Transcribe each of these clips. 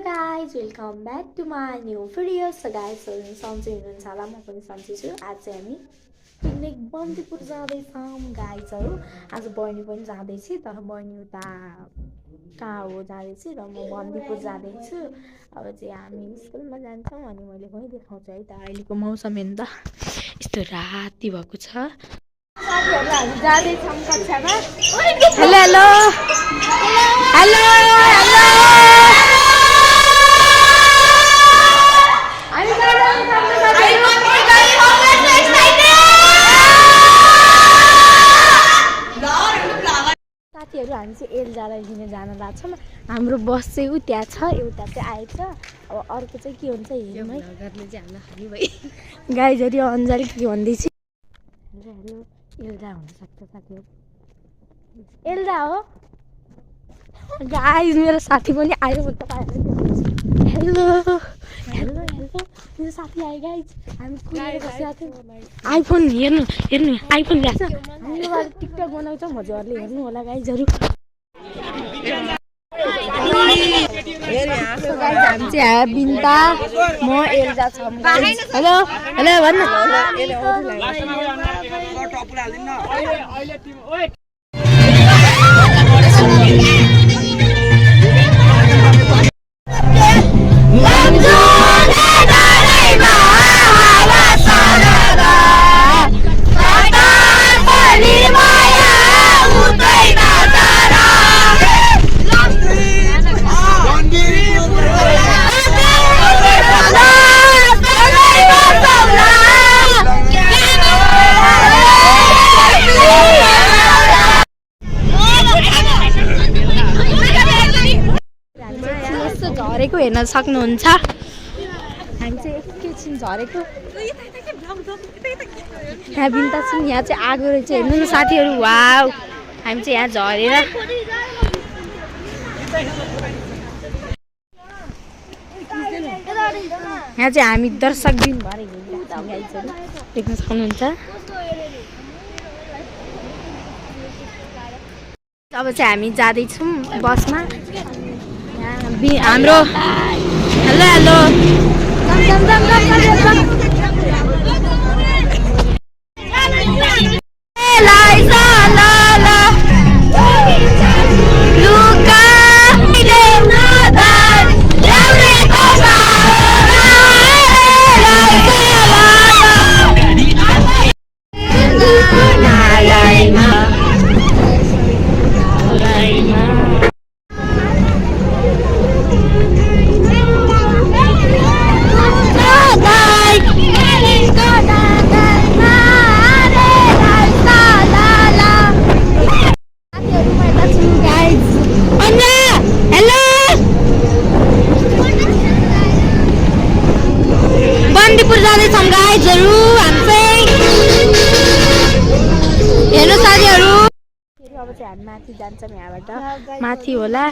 guys, welcome back to my new video. So guys, सन्चै हुनुहुन्छ होला, म पनि सन्चै छु। आज चाहिँ हामी पिकनिक बन्दीपुर जाँदैछौँ गाइजहरू। आज बहिनी पनि जाँदैछ, तर बहिनी उता कहाँ हो जाँदैछ र म बन्दीपुर जाँदैछु। अब चाहिँ हामी स्कुलमा जान्छौँ अनि मैले पनि देखाउँछु है त। अहिलेको मौसम हेर्नु त यस्तो राति भएको छ। साथीहरू हामी जाँदैछौँ कक्षामा। हेलो हेलो हेलो हेलो साथीहरू हामी चाहिँ एल्जालाई लिन जान लाग्छौँ। हाम्रो बस चाहिँ उ त्यहाँ छ, एउटा चाहिँ आएछ। अब अर्को चाहिँ के हुन्छ हेरौँ है। गाइजहरू अन्जली के भन्दैछ? हेलो हेलो एल्जा हुनसक्छ साथीहरू। एल्जा हो गाइज, मेरो साथी पनि आयो। म तपाईँहरूलाई हेलो हेलो हेलो मेरो साथी आयो गाइज। हामी कुरेर बसेको थियौँ। आइफोन हेर्नु हेर्नु आइफोन ल्याएको छ। हाम्रो बारे टिकटक बनाउँछौँ, हजुरहरूले हेर्नु होला गाइजहरू। हामी चाहिँ बिन्ता म एल्जा छौँ। हेलो हेलो भन्नु। झरेको हेर्न सक्नुहुन्छ। हामी चाहिँ एकैछिन झरेको। यहाँ बिन्ता छौँ, यहाँ चाहिँ आगो रहेछ हेर्नु न साथीहरू। वाउ, हामी चाहिँ यहाँ झरेर यहाँ चाहिँ हामी दर्शक दिनभरि हिँडिरहेको छौँ। देख्न सक्नुहुन्छ। अब चाहिँ हामी जाँदैछौँ बसमा। हाम्रो हेलो हेलो बन्दीपुर जाँदैछौँ गाइजहरू। हामी चाहिँ हेर्नु साथीहरू। अब चाहिँ हामी माथि जान्छौँ, यहाँबाट माथि होला।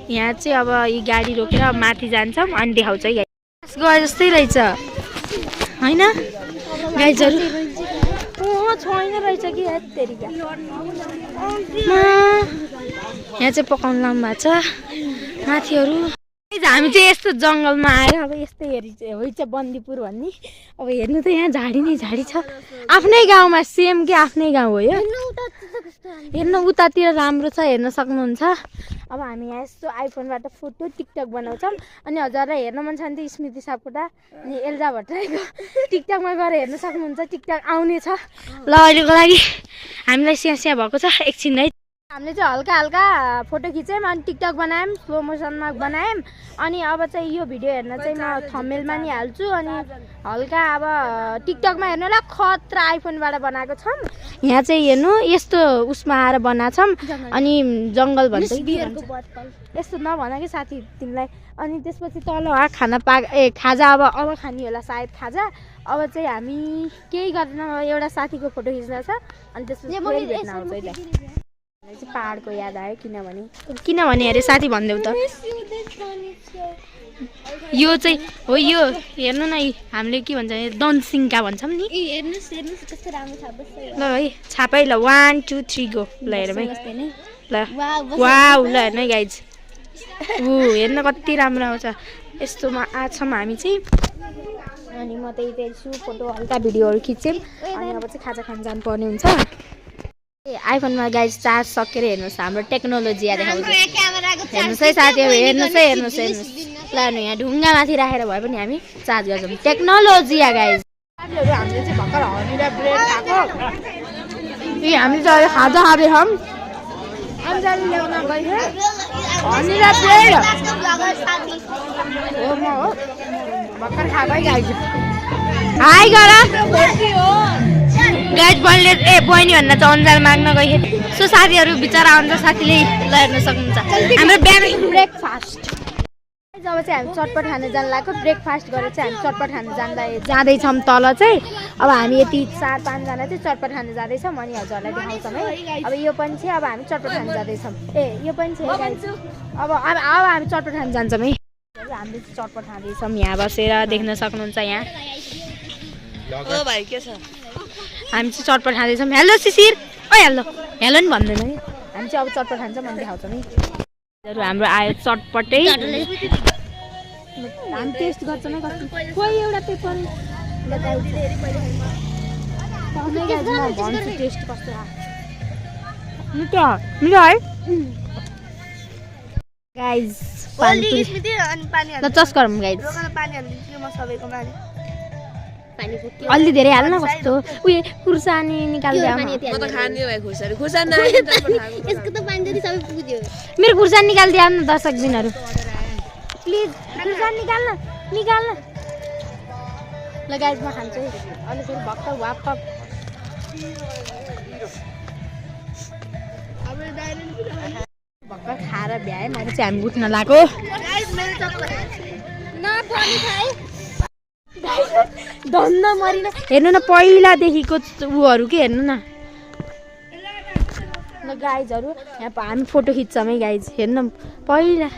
यहाँ चाहिँ अब यी गाडी रोकेर माथि जान्छौँ अनि देखाउँछ है। गए जस्तै रहेछ होइन गाइजहरू? छैन रहेछ कि तेरिका। यहाँ चाहिँ पकाउनु लाउनु भएको छ माथिहरू। हामी चाहिँ यस्तो जङ्गलमा आएर अब यस्तै हेरिन्छ बन्दीपुर भन्ने। अब हेर्नु त यहाँ झाडी नै झाडी छ। आफ्नै गाउँमा सेम कि आफ्नै गाउँ हो यो। हेर्नु उतातिर राम्रो छ, हेर्न सक्नुहुन्छ। अब हामी यहाँ यस्तो आइफोनबाट फोटो टिकटक बनाउँछौँ। अनि हजुरलाई हेर्न मन छ भने त स्मृति सापकोटा अनि एल्जा भट्टराईको टिकटकमा गएर हेर्न सक्नुहुन्छ। टिकटक आउने छ। ल अहिलेको लागि हामीलाई स्यास्या भएको छ एकछिन है। हामीले चाहिँ हल्का हल्का फोटो खिच्यौँ अनि टिकटक बनायौँ, स्लो मोसनमा बनायौँ। अनि अब चाहिँ यो भिडियो हेर्न चाहिँ म थम्बनेलमा नि हाल्छु। अनि हल्का अब टिकटकमा हेर्नुलाई खतरा आइफोनबाट बनाएको छौँ। यहाँ चाहिँ हेर्नु यस्तो उसमा आएर बनाएको छौँ। अनि जङ्गल भन्छ यस्तो नभन कि साथी तिमीलाई। अनि त्यसपछि तल खाना खाजा अब खाने होला सायद खाजा। अब चाहिँ हामी केही गर्दैनौँ, एउटा साथीको फोटो खिच्न छ अनि त्यसपछि भेट्न आउँछ है। चाहिँ पहाडको याद आयो किनभने अरे साथी भनिदेऊ त। यो चाहिँ हो, यो हेर्नु न हामीले के भन्छ दनसिङ्का भन्छौँ नि। ल है छापै ल 1 2 3 गो। ल हेरौँ है। ल वाउ ल हेर्नु है गाइज। हेर्न कति राम्रो आउँछ यस्तोमा आछौँ हामी चाहिँ अनि म त्यही छु फोटो हल्का भिडियोहरू खिच्यौँ अनि अब चाहिँ खाजा खान जानुपर्ने हुन्छ ए आइफोनमा गाइज चार्ज सकेर हेर्नुहोस् हाम्रो टेक्नोलोजी देखाउँछ हेर्नुहोस् है साथीहरू हेर्नुहोस् ल यहाँ ढुङ्गामाथि राखेर भए पनि हामी चार्ज गर्छौँ टेक्नोलोजी गाइज साथीहरू हामीले चाहिँ भर्खर हनी र ब्रेड खाएको हामी चाहिँ अहिले खाजा खाँदैछौँ अन्जाली ल्याउन गइयो हनी र ब्रेड हो म हो भर्खर खाएकै गाइज हाई गर गाइज बहिनी भन्दा चाहिँ अन्जाल माग्न गयो सो साथीहरू बिचरा अन्जा साथीले ल हेर्न सक्नुहुन्छ हाम्रो बिहान ब्रेकफास्ट जब चाहिँ हामी चटपट खान जान लाग्यो ब्रेकफास्ट गरेर चाहिँ हामी चटपट खान जाँदैछौँ तल चाहिँ अब हामी यति 4-5 जना चाहिँ चटपट खान जाँदैछौँ अनि हजुरलाई देखाउँछौँ है अब यो पनि छ अब हामी चटपट खान जाँदैछौँ ए यो पनि छ अब हामी चटपट खान जान्छौँ है हामीले चटपट खाँदैछौँ यहाँ बसेर देख्न सक्नुहुन्छ यहाँ भाइ के छ हामी चाहिँ चटपट खाँदैछौँ हेलो शिशिर ओ हेलो हेलो नि भन्दैन है हामी चाहिँ अब चटपट खान्छौँ अनि देखाउँछौँ है हाम्रो आयो चटपटै हामी टेस्ट गर्छौँ है कति कोही एउटा पेपर भन्छु टेस्ट कस्तो मिठो मिठो है गाइज चस्कर गाइज अलि धेरै हाल्न कस्तो उयो खुर्सानी निकाल्दै मेरो खुर्सानी निकाल्दै आउनु दर्शक दिनहरू प्लिज खुर्सानी निकाल्न ल गाइज म खान्छु है अलि फेरि भक्क वाप भर्खर खाएर भ्याएँ मैले चाहिँ हामी उठ्न लाग्यो धन्न मरिन हेर्नु न पहिलादेखिको उहरू के हेर्नु न गाइजहरू यहाँ हामी फोटो खिच्छौँ है गाइज हेर्नु न पहिला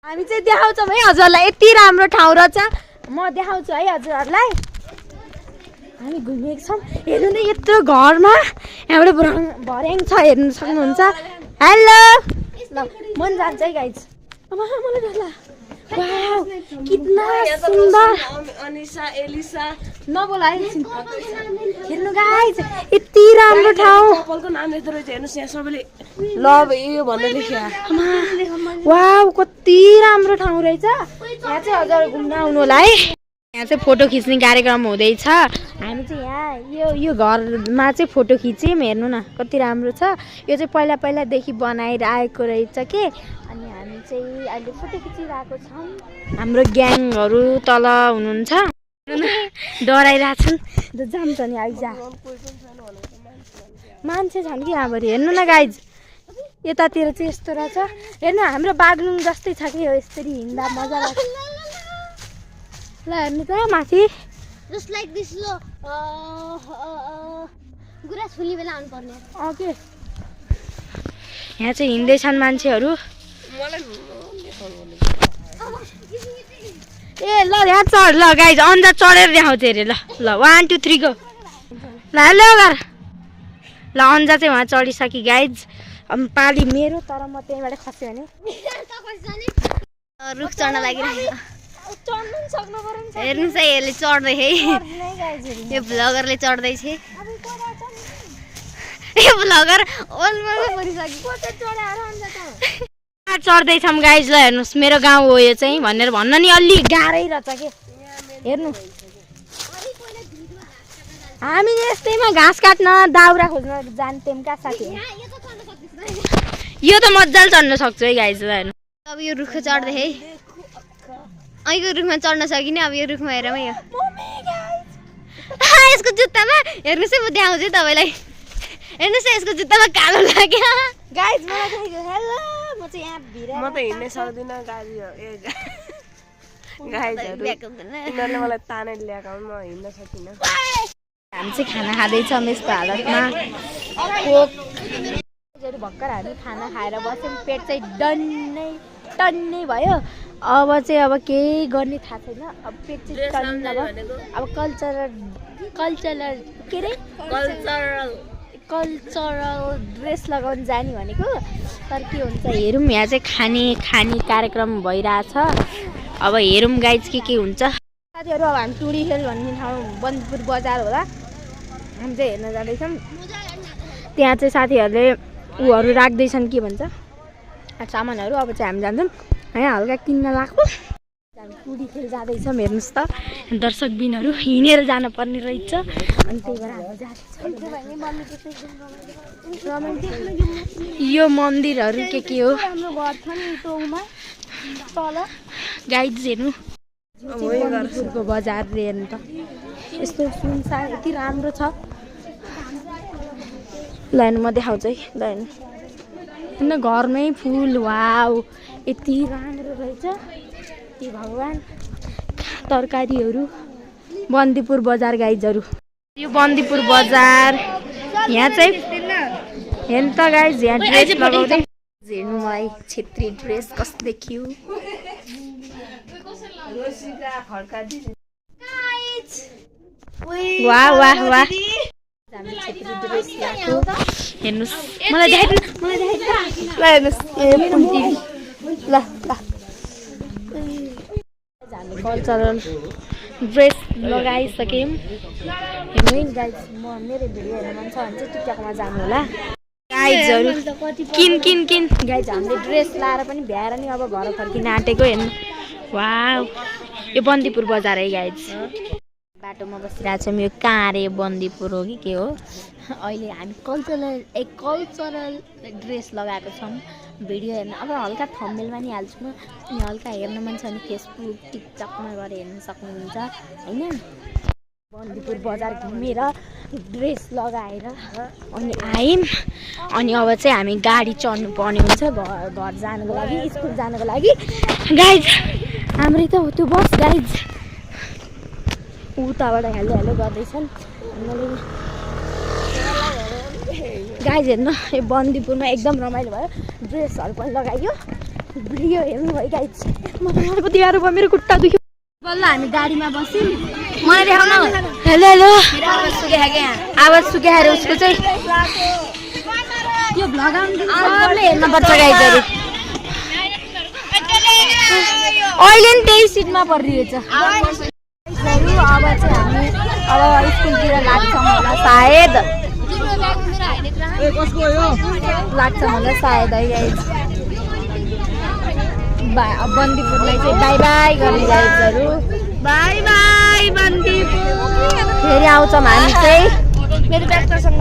हामी चाहिँ देखाउँछौँ है हजुरलाई यति राम्रो ठाउँ रहेछ म देखाउँछु है हजुरहरूलाई हामी घुमेको छौँ हेर्नु न यत्रो घरमा यहाँबाट भर्याङ छ हेर्नु सक्नुहुन्छ हेलो ल मन जान्छ है गाइज मलाई डर लाग्यो वाउ कितना सुन्दर अनिसा एलिसा नबोला हेर्नु गाइज यति राम्रो ठाउँ कपालको नाम लेख्दै रहेछ हेर्नुहोस् यहाँ सबैले ल यो भनेर लेख्या वाउ कति राम्रो ठाउँ रहेछ यहाँ चाहिँ हजुर घुम्न आउनु होला है यहाँ चाहिँ फोटो खिच्ने कार्यक्रम हुँदैछ हामी चाहिँ यहाँ यो घरमा चाहिँ फोटो खिच्यौँ हेर्नु न कति राम्रो छ यो चाहिँ पहिलादेखि बनाएर आएको रहेछ के अनि हामी चाहिँ अहिले फोटो खिचिरहेको छौँ हाम्रो ग्याङहरू तल हुनुहुन्छ डराइरहेछन् जान्छ नि आइज मान्छे छन् कि यहाँबाट हेर्नु न गाइज यतातिर चाहिँ यस्तो रहेछ हेर्नु हाम्रो बागलुङ जस्तै छ कि यसरी हिँड्दा मजा लाग्छ ल हेर्नु त माथि जस्ट लाइक दिस लो गुराँस फुल्ने बेला आउनुपर्ने ओके यहाँ चाहिँ हिँड्दैछन् मान्छेहरू ए ल यहाँ चढ ल गाइज अन्जा चढेर देखाउँछ अरे ल 1 2 3 गो ल हेलो गर ल अन्जा चाहिँ उहाँ चढिसक्यो गाइज अब पाली मेरो तर म त्यहीँबाट खस्यो भने रुख चढ्न लागिरहेको हेर्नुहोस् है यसले चढ्दै है यो भ्लगरले चढ्दैछ यो भ्लगर चढ्दैछौँ गाइज ल हेर्नुहोस् मेरो गाउँ हो यो चाहिँ भनेर भन्न नि अलि गाह्रै रहेछ के हेर्नु हामी यस्तैमा घाँस काट्न दाउरा खोज्न जान्थ्यौँ क्या साथी यो त मजाले चढ्न सक्छु है गाइज ल हेर्नु अब यो रुख चढ्दै है अहिलेको रुखमा चढ्न सकिने अब यो रुखमा हेरौँ यो यसको जुत्तामा हेर्नुहोस् है म देखाउँछु तपाईँलाई हेर्नुहोस् है यसको जुत्तामा कालो लाग्यो गाइज मलाई हेलो म चाहिँ यहाँ भिड म त हिँड्नै सक्दिनँ गाडी यिनीहरूले मलाई तानेर ल्याएको म हिँड्न सकिनँ हामी चाहिँ खाना खाँदैछौँ यस्तो हालतमा भर्खर हामी खाना खाएर बस्यौँ पेट चाहिँ टन्नै भयो अब चाहिँ अब केही गर्ने थाहा छैन अब पेट चाहिँ टन्न अब कल्चरल के अरे कल्चरल ड्रेस लगाउन जाने भनेको तर के हुन्छ हेरौँ। यहाँ चाहिँ खाने कार्यक्रम भइरहेछ। अब हेरौँ गाइज के हुन्छ। साथीहरू अब हामी टुडी खेल भन्ने ठाउँ बन्दीपुर बजार होला हामी चाहिँ हेर्न जाँदैछौँ। त्यहाँ चाहिँ साथीहरूले ऊहरू राख्दैछन् के भन्छ सामानहरू। अब चाहिँ हामी जान्छौँ यहाँ हल्का किन्न लाग्यो। हामी टुडी खेल जाँदैछौँ हेर्नुहोस् त दर्शकबिनहरू हिँडेर जानुपर्ने रहेछ अनि त्यही भएर हामी जाँदैछौँ। यो मन्दिरहरू के हो गाइड हेर्नु बन्दीपुरको बजार हेर्नु त यस्तो सुनसान यति राम्रो छ। ल हेर्नु म देखाउँछु है ल हेर्नु होइन घरमै फुल वाउ यति राम्रो रहेछ। ए भगवान् तरकारीहरू बन्दीपुर बजार गाइजहरू यो बन्दीपुर बजार यहाँ चाहिँ हेर्नु त गाइज यहाँ ड्रेस लगाउँदै हेर्नु मलाई छेत्री ड्रेस कस्तो देखियो। वाह वाह वाह हामी छेत्री ड्रेस ल्याएको हेर्नुहोस् मलाई देखाइदिनु ल हेर्नुहोस् ल हामी कल्चरल ड्रेस लगाइसक्यौँ। हेर्नु है गाइज म मेरो भिडियो हेर्न मन छ भने चाहिँ टिकटकमा जानु होला गाइजहरू किन गाइज हामीले ड्रेस लाएर पनि भ्याएर नि अब घर फर्किन आँटेको हेर्नु। वाह यो बन्दीपुर बजार है गाइज बाटोमा बसिरहेको छौँ। यो कहाँ अरे बन्दीपुर हो कि के हो। अहिले हामी कल्चरल ड्रेस लगाएको छौँ। भिडियो हेर्न अब हल्का थम्बनेलमा नि हाल्छु म अनि हल्का हेर्न मन छ भने फेसबुक टिकटकमा गएर हेर्न सक्नुहुन्छ होइन। बन्दीपुर बजार घुमेर ड्रेस लगाएर अनि आयौँ अनि अब चाहिँ हामी गाडी चढ्नु पर्ने हुन्छ घर जानुको लागि स्कुल जानुको लागि। गाइज हाम्रै त हो त्यो बस गाइज उताबाट हेलो गर्दैछन्। गाइज हेर्नु यो बन्दीपुरमा एकदम रमाइलो भयो ड्रेसहरू पनि लगाइयो भिडियो हेर्नु भयो गाइज। मलाई कति गाह्रो भयो मेरो खुट्टा दुख्यो। बल्ल हामी गाडीमा बस्यौँ मलाई देखाउन हेलो आवाज सुकेर उसको चाहिँ यो भ्लग सबले हेर्नुपर्छ गाइजहरू। अहिले नि त्यही सिटमा परिरहेछ। अब चाहिँ हामी अब स्कुलतिर लाग्छौँ होला सायद है गाइज। बन्दीपुरलाई चाहिँ बाई बाई गर्ने गाइजहरू बाई बाई बन्दीपुर। फेरि आउँछौँ हामी चाहिँ मेरो ट्र्याक्टरसँग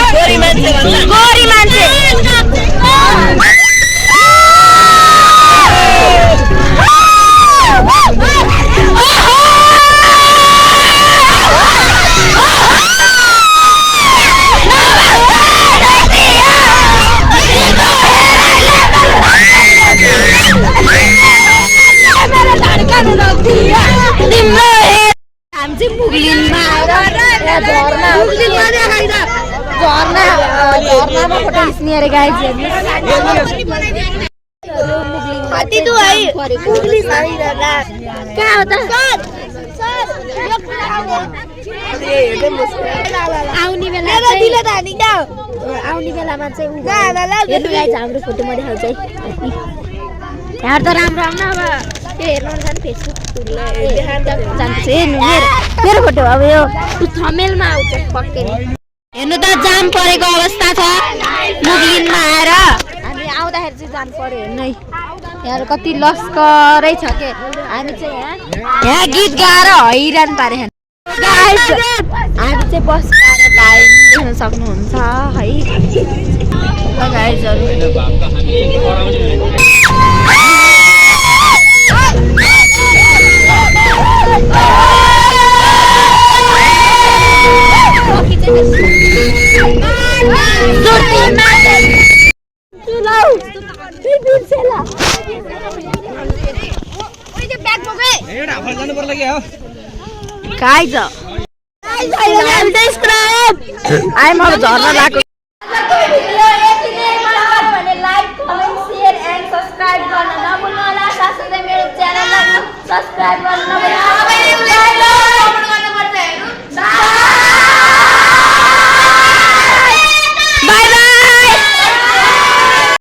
गोरी मान्छे झर्नामा फोटो खिच्ने अरे गाइज हेर्नु कति दु है पुग्ली छैन कहाँ हो त आउने बेला आउने बेलामा चाहिँ हेर्नु गाइज हाम्रो फोटोमा देखाउँछ है यहाँ त राम्रो राम्रो अब त्यो हेर्नु हुन्छ नि फेसबुक मेरो फोटो अब यो थमेलमा आउँछ पक्कै हेर्नु त जाम परेको अवस्था छ मुगलिनमा आएर हामी आउँदाखेरि चाहिँ जाम पर्यो हेर्नु है यहाँ कति लस्करै छ के हामी चाहिँ यहाँ गीत गाएर हैरान पारे हामी चाहिँ बस पाएर टाइम देख्न सक्नुहुन्छ है गाइजहरू I'm a झर्ना लाग्यो like comment share and subscribe गर्न नभुल्नु होला साथसाथै मेरो च्यानललाई सब्स्क्राइब गर्न नभुल्नु